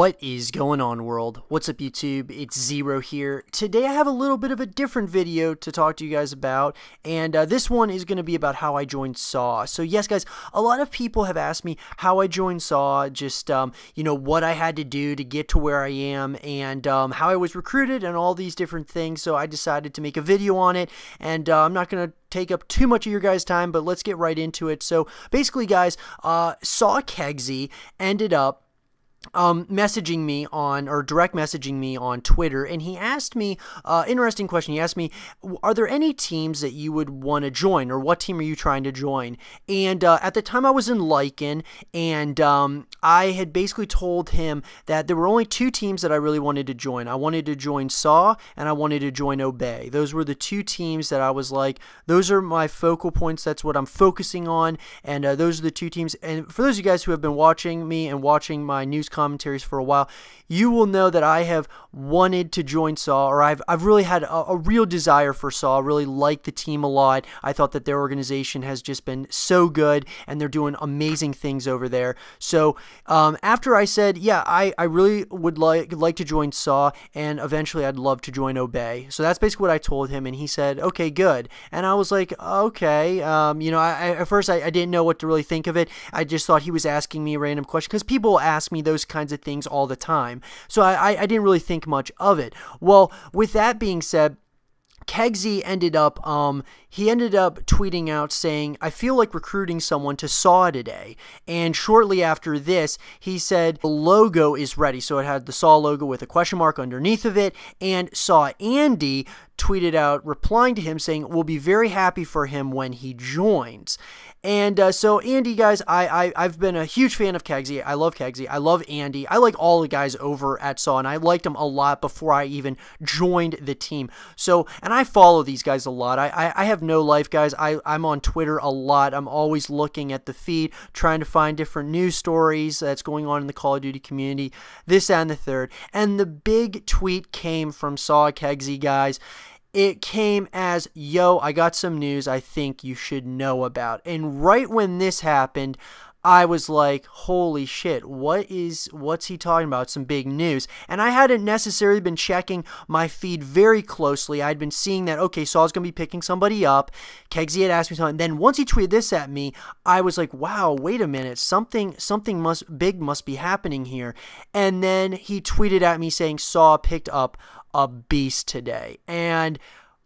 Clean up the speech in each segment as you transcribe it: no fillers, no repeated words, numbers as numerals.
What is going on, world? What's up, YouTube? It's Zero here. Today I have a little bit of a different video to talk to you guys about, and this one is going to be about how I joined SAW. So yes, guys, a lot of people have asked me how I joined SAW, just what I had to do to get to where I am, and how I was recruited and all these different things. So I decided to make a video on it, and I'm not going to take up too much of your guys' time, but let's get right into it. So basically, guys, SAW Kegsy ended up messaging me on, or direct messaging me on Twitter, and he asked me, interesting question, he asked me, are there any teams that you would want to join, or what team are you trying to join? And at the time I was in Lycan, and I had basically told him that there were only two teams that I really wanted to join. I wanted to join SAW, and I wanted to join Obey. Those were the two teams that I was like, those are my focal points, that's what I'm focusing on, and those are the two teams. And for those of you guys who have been watching me and watching my news commentaries for a while, you will know that I have wanted to join SAW, or I've really had a real desire for SAW. I really like the team a lot. I thought that their organization has just been so good, and they're doing amazing things over there. So after I said, yeah, I really would like to join SAW, and eventually I'd love to join Obey. So that's basically what I told him, and he said, okay, good. And I was like, okay. At first I didn't know what to really think of it. I just thought he was asking me a random question, because people ask me those kinds of things all the time. So I didn't really think much of it. Well, with that being said, Kegsy ended up tweeting out saying, I feel like recruiting someone to SAW today. And shortly after this, he said the logo is ready. So it had the SAW logo with a question mark underneath of it, and SAW Andy tweeted out replying to him saying, we'll be very happy for him when he joins. And so Andy, guys, I've been a huge fan of Kegsy. I love Kegsy. I love Andy. I like all the guys over at SAW, and I liked them a lot before I even joined the team. So, and I follow these guys a lot. I have no life, guys. I'm on Twitter a lot. I'm always looking at the feed, trying to find different news stories that's going on in the Call of Duty community, this and the third. And the big tweet came from SAW Kegsy, guys. It came as, yo, I got some news I think you should know about. And right when this happened, I was like, holy shit, what's he talking about? Some big news. And I hadn't necessarily been checking my feed very closely. I'd been seeing that, okay, SAW's going to be picking somebody up. Kegsy had asked me something. Then once he tweeted this at me, I was like, wow, wait a minute. Something big must be happening here. And then he tweeted at me saying SAW picked up a beast today. And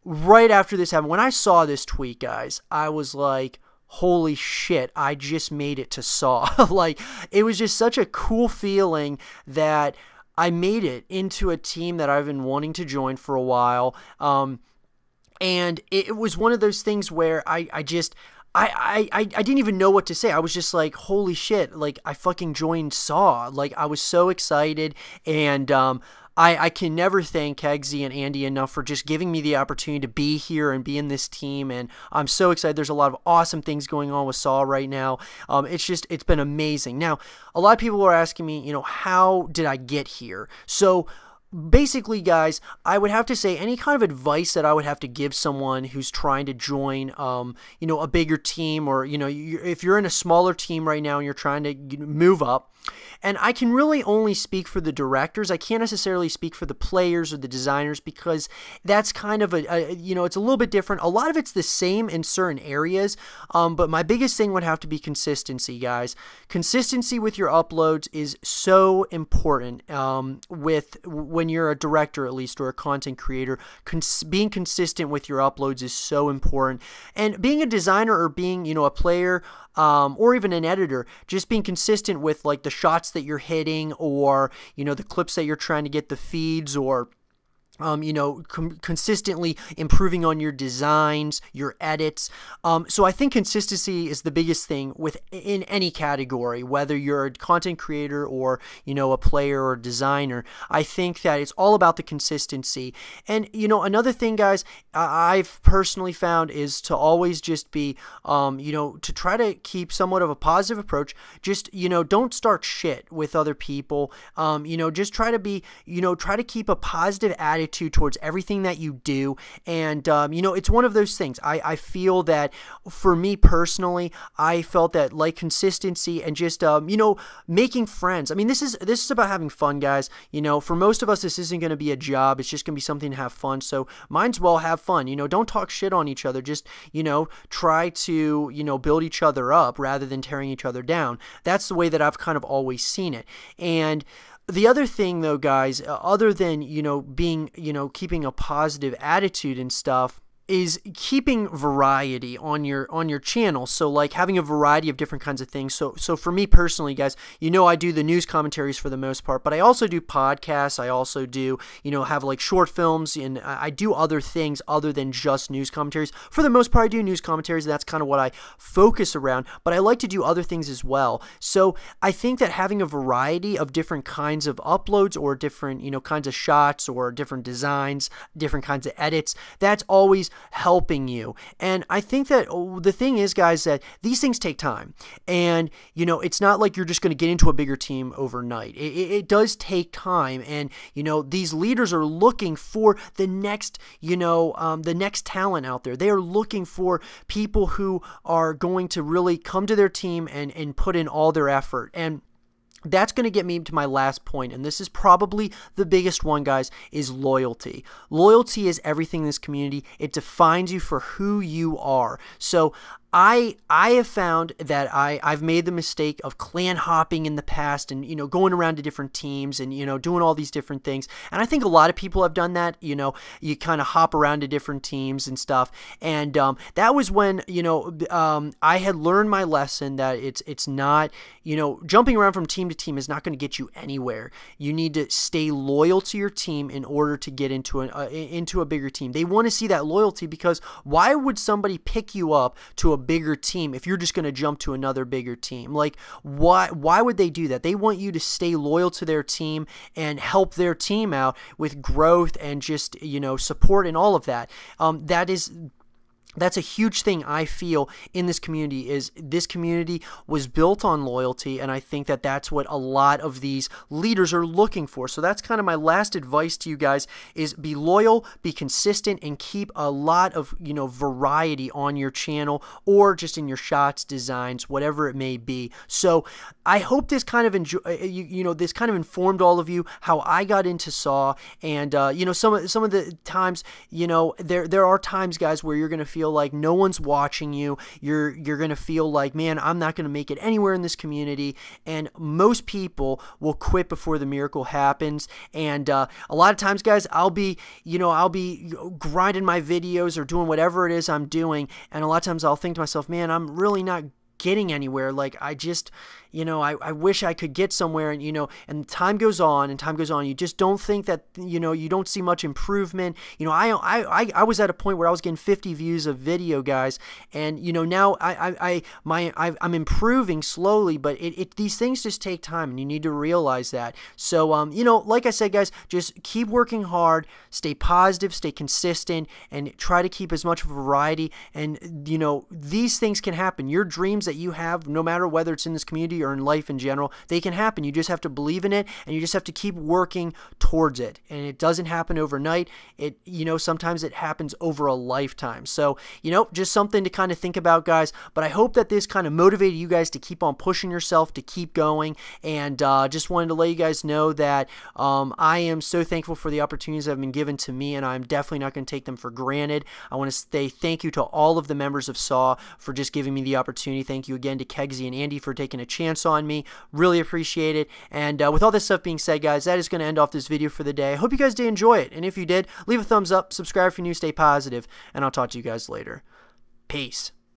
right after this happened, when I saw this tweet, guys, I was like, holy shit, I just made it to SAW. Like, it was just such a cool feeling that I made it into a team that I've been wanting to join for a while. And it was one of those things where I didn't even know what to say. I was just like, holy shit, like, I fucking joined SAW. Like, I was so excited, and I can never thank Kegsy and Andy enough for just giving me the opportunity to be here and be in this team, and I'm so excited. There's a lot of awesome things going on with SAW right now. It's been amazing. Now, a lot of people are asking me, how did I get here? So basically, guys, I would have to say any kind of advice that I would have to give someone who's trying to join, a bigger team, or, if you're in a smaller team right now and you're trying to move up. And I can really only speak for the directors. I can't necessarily speak for the players or the designers, because that's kind of it's a little bit different. A lot of it's the same in certain areas, but my biggest thing would have to be consistency, guys. Consistency with your uploads is so important. When you're a director, at least, or a content creator, being consistent with your uploads is so important. And being a designer, or being, a player, or even an editor, just being consistent with, like, the shots that you're hitting, or, the clips that you're trying to get the feeds, or consistently improving on your designs, your edits. So I think consistency is the biggest thing in any category, whether you're a content creator or, a player or designer. I think that it's all about the consistency. And, another thing, guys, I've personally found is to always just be, to try to keep somewhat of a positive approach. Just, don't start shit with other people. Just try to be, try to keep a positive attitude attitude towards everything that you do. And, you know, it's one of those things. I feel that for me personally, I felt that like consistency and just, you know, making friends. I mean, this is about having fun, guys. You know, for most of us, this isn't going to be a job. It's just going to be something to have fun. So might as well have fun. You know, don't talk shit on each other. Just, you know, try to, you know, build each other up rather than tearing each other down. That's the way that I've kind of always seen it. And the other thing, though, guys, other than, you know, being, you know, keeping a positive attitude and stuff, is keeping variety on your channel. So like having a variety of different kinds of things. So for me personally, guys, you know, I do the news commentaries for the most part, but I also do podcasts. I also do, you know, have like short films, and I do other things other than just news commentaries. For the most part, I do news commentaries, and that's kind of what I focus around, but I like to do other things as well. So I think that having a variety of different kinds of uploads or different, you know, kinds of shots or different designs, different kinds of edits, that's always helping you. And I think that the thing is, guys, that these things take time, and you know, it's not like you're just going to get into a bigger team overnight. It does take time, and you know, these leaders are looking for the next, you know, the next talent out there. They are looking for people who are going to really come to their team and put in all their effort. And that's going to get me to my last point, and this is probably the biggest one, guys, is loyalty. Loyalty is everything in this community. It defines you for who you are. So I have found that I've made the mistake of clan hopping in the past, and you know, going around to different teams and you know, doing all these different things. And I think a lot of people have done that. You know, you kind of hop around to different teams and stuff. And that was when, you know, I had learned my lesson that it's not, you know, jumping around from team to team is not going to get you anywhere. You need to stay loyal to your team in order to get into a bigger team. They want to see that loyalty, because why would somebody pick you up to a bigger team if you're just going to jump to another bigger team? Like, why would they do that? They want you to stay loyal to their team and help their team out with growth and just, you know, support and all of that. That's a huge thing I feel in this community. Is this community was built on loyalty, and I think that that's what a lot of these leaders are looking for. So that's kind of my last advice to you guys, is be loyal, be consistent, and keep a lot of, you know, variety on your channel or just in your shots, designs, whatever it may be. So I hope this kind of this kind of informed all of you how I got into Saw. And you know, some of the times, you know, there are times, guys, where you're going to feel like no one's watching you. You're going to feel like, man, I'm not going to make it anywhere in this community. And most people will quit before the miracle happens. And a lot of times, guys, I'll be grinding my videos or doing whatever it is I'm doing, and a lot of times I'll think to myself, man, I'm really not getting anywhere. Like, I just, you know, I wish I could get somewhere. And, you know, and time goes on and time goes on. You just don't think that, you know, you don't see much improvement. You know, I was at a point where I was getting 50 views a video, guys. And, you know, now I'm improving slowly, but these things just take time, and you need to realize that. So, you know, like I said, guys, just keep working hard, stay positive, stay consistent, and try to keep as much variety. And, you know, these things can happen. Your dreams that you have, no matter whether it's in this community or in life in general, they can happen. You just have to believe in it, and you just have to keep working towards it. And it doesn't happen overnight. You know, sometimes it happens over a lifetime. So, you know, just something to kind of think about, guys. But I hope that this kind of motivated you guys to keep on pushing yourself, to keep going. And just wanted to let you guys know that I am so thankful for the opportunities that have been given to me, and I'm definitely not going to take them for granted. I want to say thank you to all of the members of Saw for just giving me the opportunity. Thank you again to Kegsy and Andy for taking a chance on me. Really appreciate it. And with all this stuff being said, guys, that is going to end off this video for the day. I hope you guys did enjoy it. And if you did, leave a thumbs up, subscribe if you're new, stay positive, and I'll talk to you guys later. Peace.